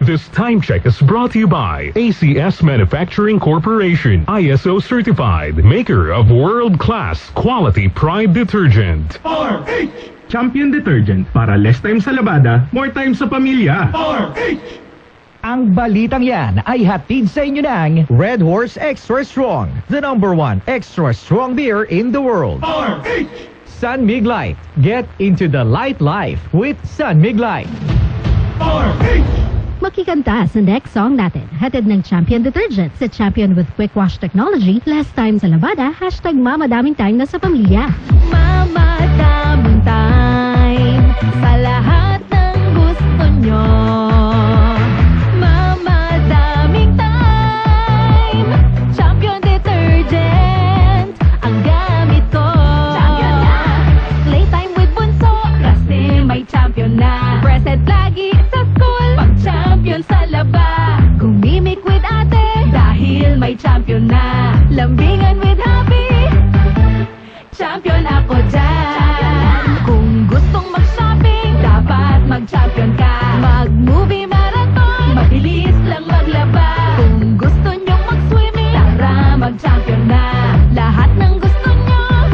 This time check is brought to you by ACS Manufacturing Corporation, ISO certified, maker of world-class quality Pride detergent. RH! Champion detergent para less time sa labada, more time sa pamilya. RH! Ang balitang yan ay hatid sa inyo ng Red Horse Extra Strong, the #1 extra strong beer in the world. RH! San Mig Light. Get into the light life with San Mig Light. RH! Makikanta sa next song natin. Hatid ng Champion Detergent sa Champion with Quick Wash Technology. Less time sa labada, #mamadaming time na sa pamilya. Mamadaming time sa lahat ng gusto nyo. Mamadaming time. Champion Detergent ang gamit ko. Champion na! Playtime with bunso. Kasi may champion na. Present lagi sa school. Pag-champion sa laba. Gumimik with ate. Dahil may champion na. Lambingan with happy. Champion ako dyan. Kung gustong mag-shopping, dapat mag-champion ka. Mag-movie marathon, mabilis lang maglaba. Kung gusto nyong mag-swimming, tara mag-champion na. Lahat ng gusto nyo,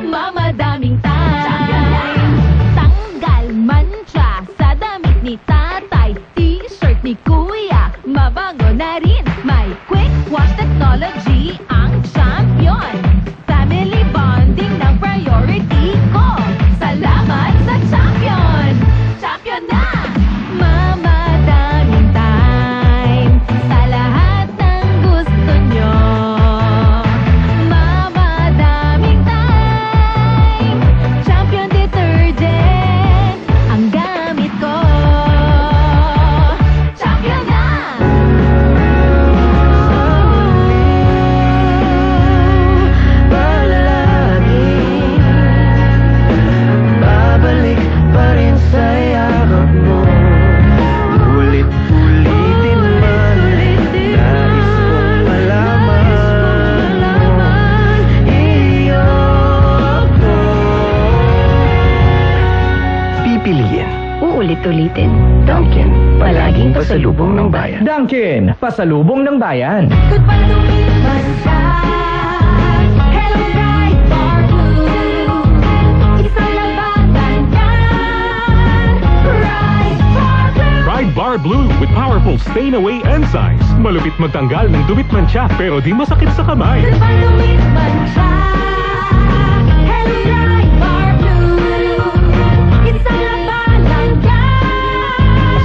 mamadaming time. Tanggal mancha sa damit ni tatay, t-shirt ni kuya, mabango na rin. May quick wash technology ang champion. Family bonding ng priority ko. Salamat sa champion! Champion na! Mamadaming time sa lahat ng gusto nyo. Mamadaming time. Champion Detergent ang gamit ko. Champion na! Babalik pa rin sa yakap mo. Ulit-ulitin man, nais kong malaman. Iyo ako. Pipiliin, Uulit-ulitin. Dunkin, palaging pasalubong ng bayan. Dunkin, pasalubong ng bayan. Goodbye to me, Hello, bright bar blue. Isa lang ba ganyan? Bright bar blue. Pride Bar Blue with powerful stain-away enzymes. Malupit magtanggal ng dumit mancha pero di masakit sa kamay. Goodbye to me, Hello, bright bar blue. Isa lang ba ganyan?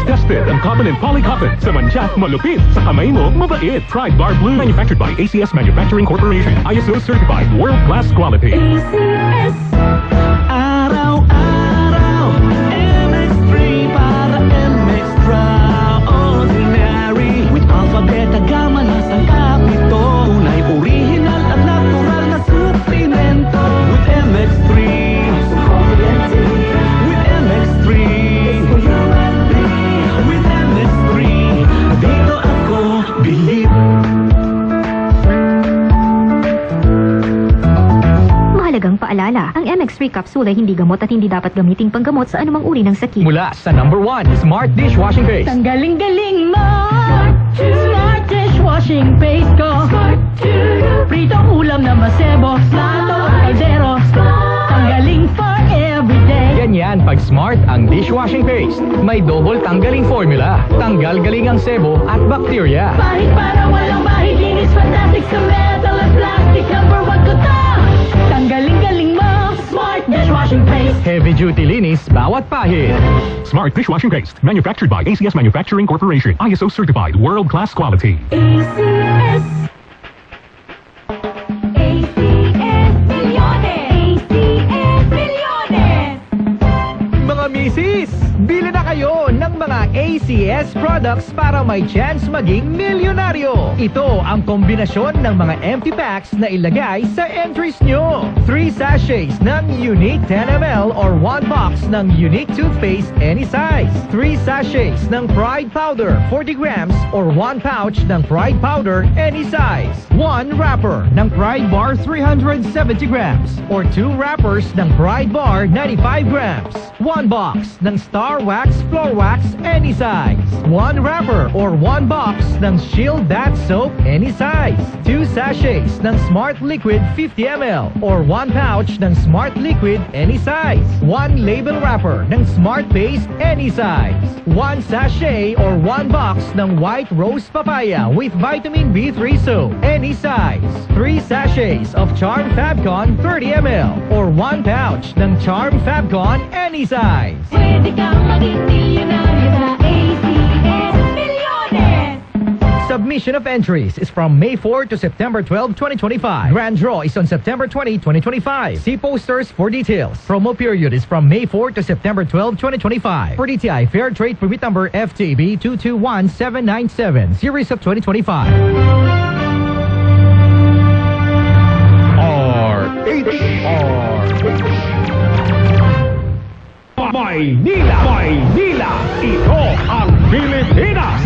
Tested ang cotton and polycotton. Sa mancha, malupit. Sa kamay mo, mabait. Pride Bar Blue, manufactured by ACS Manufacturing Corporation. ISO certified, world-class quality. ACS. araw-araw, MX3 para MX-Traordinary. With alpha, beta, gamma na sangkap nito. Tunay, original at natural na suplemento. With MX3, with MX3, with MX3, dito ako bilib. Mahalagang paalala, ang MX3 capsule ay hindi gamot at hindi dapat gamiting panggamot sa anumang uri ng sakit. Mula sa #1 Smart Dishwashing Paste. Ang galing-galing mo. Smart dishwashing paste ko. Pritong ulam na masebo. Plato, kaldero. Tanggaling for everyday. Ganyan pag Smart ang dishwashing paste. May double tanggaling formula. Tanggal galing ang sebo at bakterya. Bahid para walang bahid. Linis fantastic sa metal at plastic. #1 ko to. Tanggaling-galing mo. Smart dishwashing paste. Heavy duty linis bawat pahid. Smart Dishwashing Paste, manufactured by ACS Manufacturing Corporation. ISO certified, world-class quality. ACS. ACS Milyones. ACS Milyones. Mga misis, bili na kayo ng mga ACS products para may chance maging milyonaryo. Ito ang kombinasyon ng mga empty packs na ilagay sa entries nyo. 3 sachets ng Unique 10ml or 1 box ng Unique toothpaste any size. 3 sachets ng Pride powder 40 grams or 1 pouch ng Pride powder any size. 1 wrapper ng Pride bar 370 grams or 2 wrappers ng Pride bar 95 grams. 1 box ng Star Wax Floor Wax any any size. 1 wrapper or 1 box ng Shield Bath Soap, any size. 2 sachets ng Smart Liquid 50ml or 1 pouch ng Smart Liquid, any size. 1 label wrapper ng Smart Paste, any size. 1 sachet or 1 box ng White Rose Papaya with Vitamin B3 Soap, any size. 3 sachets of Charm Fabcon 30ml or 1 pouch ng Charm Fabcon, any size. Pwede kang maging milyonaryo sa ACS Milyones! Submission of entries is from May 4 to September 12, 2025. Grand draw is on September 20, 2025. See posters for details. Promo period is from May 4 to September 12, 2025. For DTI Fair Trade Permit Number FTB 221797, Series of 2025. Maynila! Maynila! Ito ang Pilipinas!